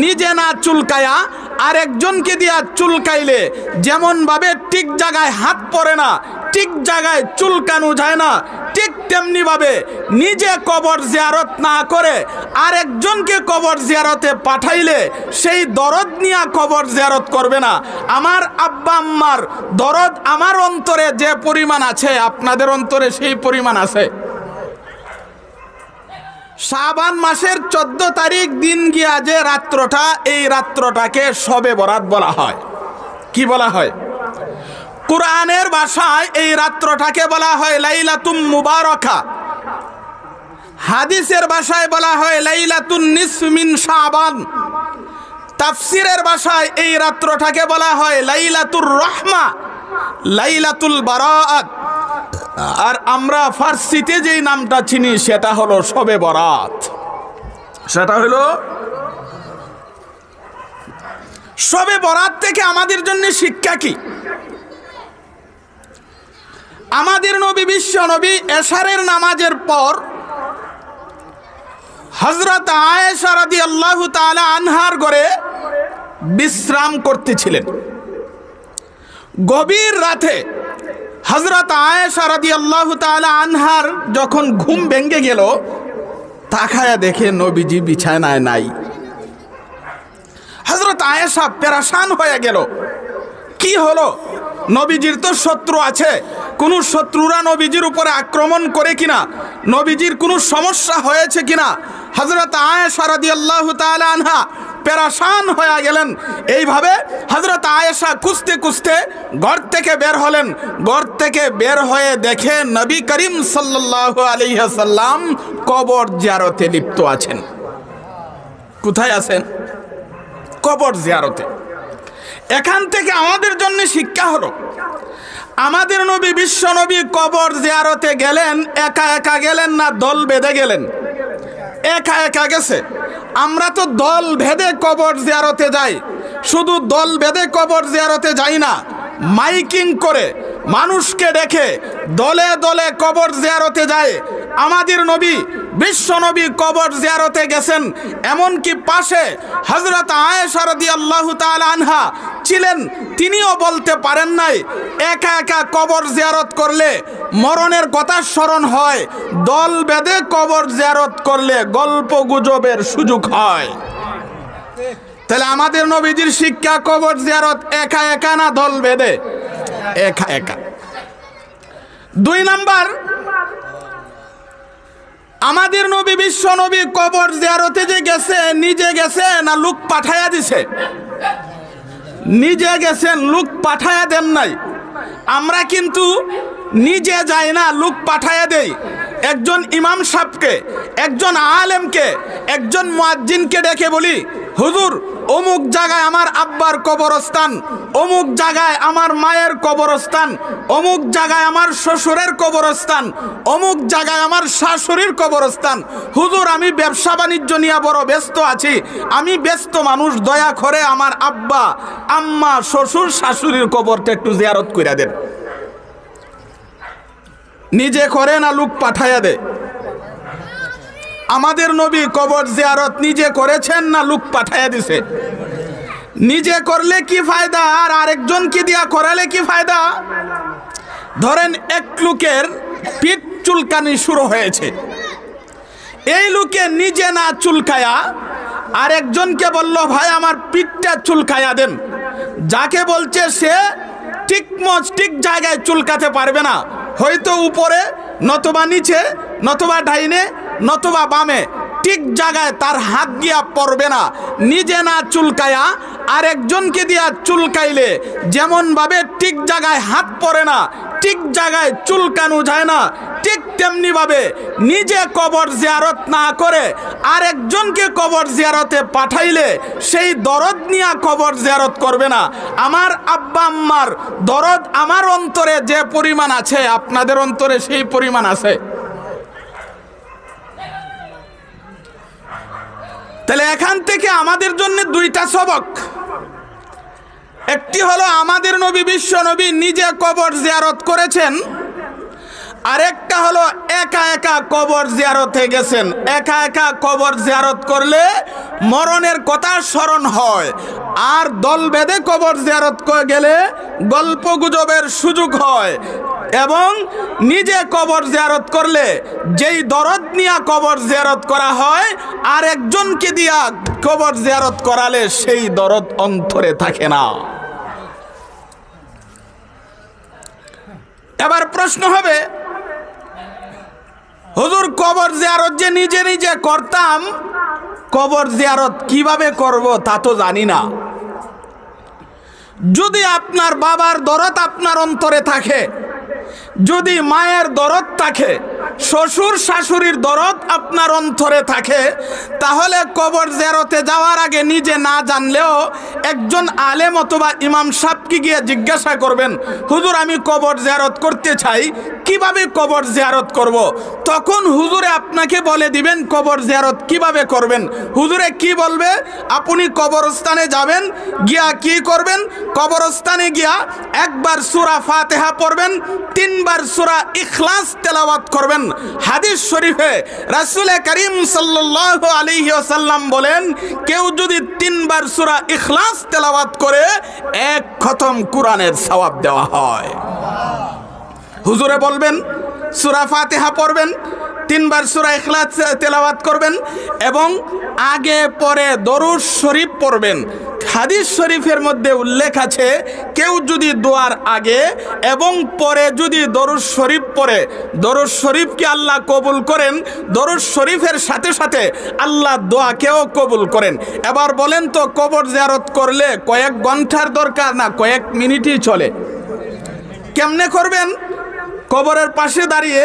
নিজে না চুলকায়া আরেকজনকে দিয়া চুলকাইলে যেমন ভাবে ঠিক জায়গায় হাত পড়ে না, ঠিক জায়গায় চুলকানো যায় না, ঠিক তেমনি ভাবে নিজে কবর জিয়ারত না করে আরেকজনকে কবর জিয়ারতে পাঠাইলে সেই দরদ নিয়ে কবর জিয়ারত করবে না। আমার আব্বা আম্মার দরদ আমার অন্তরে যে পরিমাণ আছে আপনাদের অন্তরে সেই পরিমাণ আছে। শাবান মাসের 14 তারিখ দিন গিয়া যে রাত্রটা, এই রাত্রটাকে শবে বরাত বলা হয়। কি বলা হয়? কুরআনের ভাষায় এই রাত্রটাকে বলা হয় লাইলাতুম মুবারাকা, হাদিসের ভাষায় বলা হয় লাইলাতুন নিসফ মিন শাবান, তাফসীরের ভাষায় এই রাত্রটাকে বলা হয় লাইলাতুর রহমা, লাইলাতুল বারাআত, আর আমরা ফার্সিতে যেই নামটা চিনি সেটা হলো শবে বরাত। সেটা হলো শবে বরাত থেকে আমাদের জন্য শিক্ষা কি? আমাদের নবী বিশ্ব নবী এশারের নামাজের পর হযরত আয়েশা রাদিয়াল্লাহু তাআলা আনহার ঘরে বিশ্রাম করতেছিলেন। গভীর রাতে হযরত আয়েশা রাদিয়াল্লাহু তাআলা আনহার যখন ঘুম ভেঙে গেল, তাকায়া দেখে নবীজি বিছানায় নাই। হযরত আয়েশা পেরেশান হয়ে গেল, কি হলো? নবীজির তো শত্রু আছে, কোন শত্রুরা নবীজির উপরে আক্রমণ করে কিনা, নবীজির কোনো সমস্যা হয়েছে কিনা। হযরত আয়েশা রাদিয়াল্লাহু তাআলা আনহা পেরেশান হয়ে গেলেন। এইভাবে হযরত আয়েশা খুঁজতে খুঁজতে ঘর থেকে বের হলেন। ঘর থেকে বের হয়ে দেখে নবী করিম সাল্লাল্লাহু আলাইহি ওয়াসাল্লাম কবর জিয়ারতে লিপ্ত আছেন। কোথায় আছেন? কবর জিয়ারতে। এখান থেকে আমাদের জন্য শিক্ষা হলো, আমাদের নবী বিশ্ব নবী কবর জিয়ারতে গেলেন, একা একা গেলেন না দল বেঁধে গেলেন? একা একা গেছে। আমরা তো দল ভেদে কবর জিয়ারতে যাই, শুধু দল ভেদে কবর জিয়ারতে যাই না, মাইকিং করে মানুষকে ডেকে দলে দলে কবর জিয়ারতে যায়। আমাদের নবী বিশ্ব নবী কবর জিয়ারতে গেছেন, এমনকি পাশে হযরত আয়েশা রাদিয়াল্লাহু তাআলা আনহা ছিলেন, তিনিও বলতে পারেন নাই একা একা কবর জিয়ারত করলে মরণের কথা স্মরণ হয়, দল বেঁধে কবর জিয়ারত করলে গল্প গুজবের সুযোগ হয়। তাহলে আমাদের নবীজির শিক্ষা কবর জিয়ারত একা একা না দল বেঁধে? একা একা। 2 নাম্বার, আমাদের নবী বিশ্ব নবী কবর জিয়ারতে যে গেছে, নিজে গেছে না লোক পাঠায়া দিছে? নিজে গেছেন, লোক পাঠায়া দেন নাই। আমরা কিন্তু নিজে যাই না, লোক পাঠায়া দেই। একজন ইমাম সাহেবকে, একজন আলেমকে, একজন মুয়াজ্জিনকে ডেকে বলি, হুজুর অমুক জায়গায় আমার আব্বার কবরস্থান, অমুক জায়গায় আমার মায়ের কবরস্থান, অমুক জায়গায় আমার শ্বশুরের কবরস্থান, অমুক জায়গায় আমার শাশুড়ির কবরস্থান। হুজুর আমি ব্যবসা বাণিজ্য নিয়ে বড় ব্যস্ত আছি, আমি ব্যস্ত মানুষ, দয়া করে আমার আব্বা আম্মা শ্বশুর শাশুড়ির কবরটা একটু জিয়ারত কইরা দেন। নিজে করে না লোক পাঠায়া দেয়? আমাদের নবী কবর জিয়ারত নিজে করেছেন না লোক পাঠায়া দিছে? নিজে করলে কি ফায়দা আর আরেকজনকে দিয়া করালে কি ফায়দা? ধরেন এক লোকের পিঠ চুলকানি শুরু হয়েছে, এই লোকে নিজে না চুলকায়া আরেকজনকে বলল ভাই আমার পিঠটা চুলকায়া দেন। যাকে বলছে সে ঠিক জায়গায় চুলকাতে পারবে না, হয়তো উপরে নতুবা নিচে নতুবা ডাইনে নতুবা বামে, ঠিক জায়গায় তার হাত দিয়া পড়বে না। নিজে না চুলকায়া আরেকজনকে দিয়া চুলকাইলে যেমন ভাবে ঠিক জায়গায় হাত পড়ে না, ঠিক জায়গায় চুলকানো যায় না, ঠিক তেমনি ভাবে নিজে কবর জিয়ারত না করে আরেকজনকে কবর জিয়ারতে পাঠাইলে সেই দরদ নিয়ে কবর জিয়ারত করবে না। আমার আব্বা আম্মার দরদ আমার অন্তরে যে পরিমাণ আছে আপনাদের অন্তরে সেই পরিমাণ আছে। তাহলে এখান থেকে আমাদের জন্য 2টা সবক। একটি হলো আমাদের নবী বিশ্ব নবী নিজে কবর জিয়ারত করেছেন, আরেকটা হলো একা একা কবর জিয়ারতে গেছেন। একা একা কবর জিয়ারত করলে মরণের কথা স্মরণ হয়, আর দল বেঁধে কবর জিয়ারত গেলে গল্প গুজবের সুযোগ হয়। এবং নিজে কবর জিয়ারত করলে যেই দরদ নিয়ে কবর জিয়ারত করা হয়, আর একজনকে দিয়া কবর জিয়ারত করালে সেই দরদ অন্তরে থাকে না। এবার প্রশ্ন হবে, হুজুর কবর জিয়ারত যে নিজে নিজে করতাম, কবর জিয়ারত কিভাবে করব তা তো জানি না। যদি আপনার বাবার দরদ আপনার অন্তরে থাকে, যদি মায়ের দরদ থাকে, শ্বশুর শাশুড়ির দরদ আপনার অন্তরে থাকে, তাহলে কবর জিয়ারতে যাওয়ার আগে নিজে না জানলেও একজন আলেম অথবা ইমাম সাহেবকে গিয়ে জিজ্ঞাসা করবেন, হুজুর আমি কবর জিয়ারত করতে চাই, কিভাবে কবর জিয়ারত করব? তখন হুজুরে আপনাকে বলে দিবেন কবর জিয়ারত কিভাবে করবেন। হুজুরে কি বলবে? আপনি কবরস্থানে যাবেন, গিয়া কি করবেন? কবরস্থানে গিয়া একবার সূরা ফাতিহা পড়বেন, 3 বার সূরা ইখলাস তেলাওয়াত করবেন। হাদিস শরীফে রাসূল করিম সাল্লাল্লাহু আলাইহি ওয়াসাল্লাম বলেন, কেউ যদি 3 বার সূরা ইখলাস তেলাওয়াত করে 1 খতম কোরআনের সওয়াব দেওয়া হয়। হুজুরে বলবেন সূরা ফাতিহা পড়বেন, 3 বার সূরা ইখলাস তেলাওয়াত করবেন এবং আগে পরে দরুদ শরীফ পড়বেন। হাদিস শরীফের মধ্যে উল্লেখ আছে, কেউ যদি দোয়ার আগে এবং পরে যদি দরুদ শরীফ পড়ে, দরুদ শরীফকে আল্লাহ কবুল করেন, দরুদ শরীফের সাথে সাথে আল্লাহ দোয়াকেও কবুল করেন। এবার বলেন তো, কবর জিয়ারত করলে কয়েক ঘন্টার দরকার না কয়েক মিনিটই চলে? কেমনে করবেন? কবরের পাশে দাঁড়িয়ে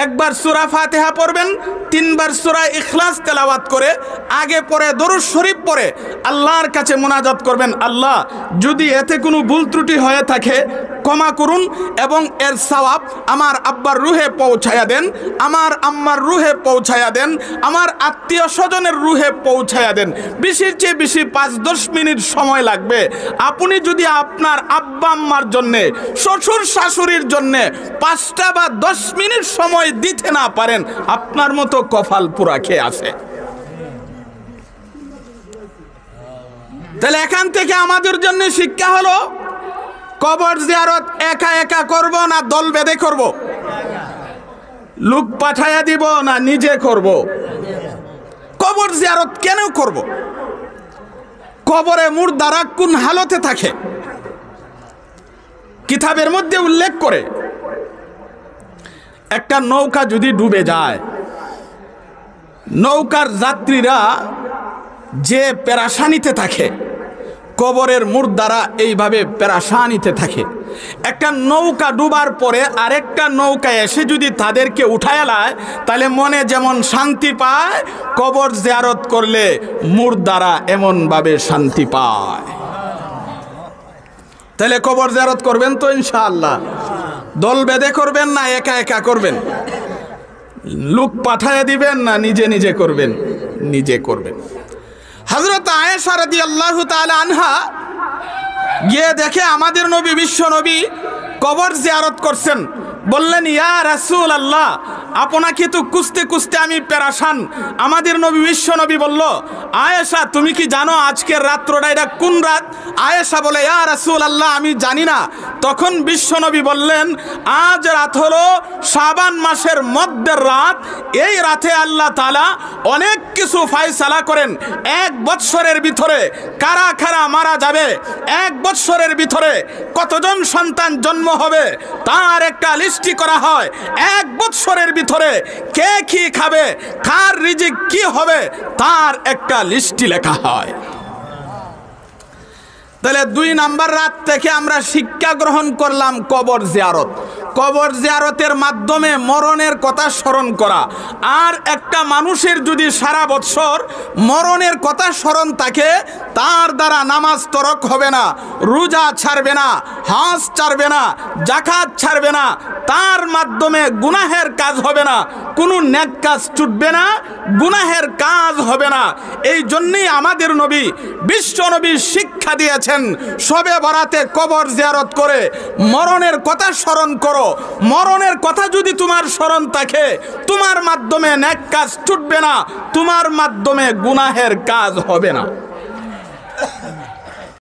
একবার সূরা ফাতিহা পড়বেন, 3 বার সূরা ইখলাস তেলাওয়াত করে আগে পরে দরুদ শরীফ পড়ে আল্লাহর কাছে মুনাজাত করবেন, আল্লাহ যদি এতে কোনো ভুল ত্রুটি হয়ে থাকে ক্ষমা করুন এবং এর সওয়াব আমার আব্বার রুহে পৌঁছায়া দেন, আমার আম্মার রুহে পৌঁছায়া দেন, আমার আত্মীয় স্বজনের রুহে পৌঁছায়া দেন। বেশির চেয়ে বেশি 5-10 মিনিট সময় লাগবে। আপনি যদি আপনার আব্বা আম্মার জন্যে, শ্বশুর শাশুড়ির জন্যে 5টা বা 10 মিনিট সময় দিতে না পারেন, আপনার মতো কপাল পুরা খেয়ে আসে। তাহলে এখান থেকে আমাদের জন্য শিক্ষা হলো, কবর জিয়ারত একা একা করব না দল বেঁধে করব? লোক পাঠাইয়া দিব না নিজে করব? কবর জিয়ারত কেন করব? কবরে মুর্দারা কোন হালতে থাকে? কিতাবের মধ্যে উল্লেখ করে, একটা নৌকা যদি ডুবে যায়, নৌকার যাত্রীরা যে পেরেশানিতে থাকে, কবরের মুর্দারা এইভাবে পেরেশানিতে থাকে। একটা নৌকা ডুবার পরে আরেকটা নৌকা এসে যদি তাদেরকে উঠায় লায়, তাহলে মনে যেমন শান্তি পায়, কবর জিয়ারত করলে মুর্দারা এমনভাবে শান্তি পায়। তাহলে কবর জিয়ারত করবেন তো ইনশাআল্লাহ? দল বেঁধে করবেন না একা একা করবেন? লোক পাঠায় দিবেন না নিজে নিজে করবেন? নিজে করবেন। হযরত আয়েশা রাদিয়াল্লাহু তাআলা আনহা গিয়ে দেখে আমাদের নবী, বিশ্ব নবী কবর জিয়ারত করছেন। বললেন, ইয়া রাসূলুল্লাহ, আপনাকে তো খুঁজতে খুঁজতে আমি পেরেশান। আমাদের নবী, বিশ্ব নবী বলল, আয়েশা তুমি কি জানো আজকের রাত্রটা এটা কোন রাত? আয়েশা বলে, ইয়া রাসূলুল্লাহ আমি জানি না। তখন বিশ্ব নবী বললেন, আজ রাত হলো শাবান মাসের মধ্যের রাত। এই রাতে আল্লাহ তাআলা অনেক কিছু ফয়সালা করেন। 1 বৎসরের ভিতরে কারা কারা মারা যাবে, 1 বৎসরের ভিতরে কতজন সন্তান জন্ম হবে তার একটা লিস্টি করা হয়। 1 বৎসরের ভিতরে কে কি খাবে, কার রিজিক কি হবে তার একটা লিস্টি লেখা হয়। তাহলে 2 নাম্বার রাত থেকে আমরা শিক্ষা গ্রহণ করলাম কবর জিয়ারত। কবর জিয়ারতের মাধ্যমে মরণের কথা স্মরণ করা। আর একটা মানুষের যদি সারা বৎসর মরণের কথা স্মরণ থাকে, তার দ্বারা নামাজ তরক হবে না, রোজা ছাড়বে না, হজ ছাড়বে না, জাকাত ছাড়বে না, তার মাধ্যমে গুনাহের কাজ হবে না, কোনো নেক কাজ ছুটবে না, গুনাহের কাজ হবে না। এই জন্যই আমাদের নবী, বিশ্ব নবী শিক্ষা দিয়েছেন, শবে বরাতে কবর জিয়ারত করে মরণের কথা স্মরণ করো। মরণের কথা যদি তোমার স্মরণ থাকে, তোমার মাধ্যমে নেক কাজ ছুটবে না, তোমার মাধ্যমে গুনাহের কাজ হবে না।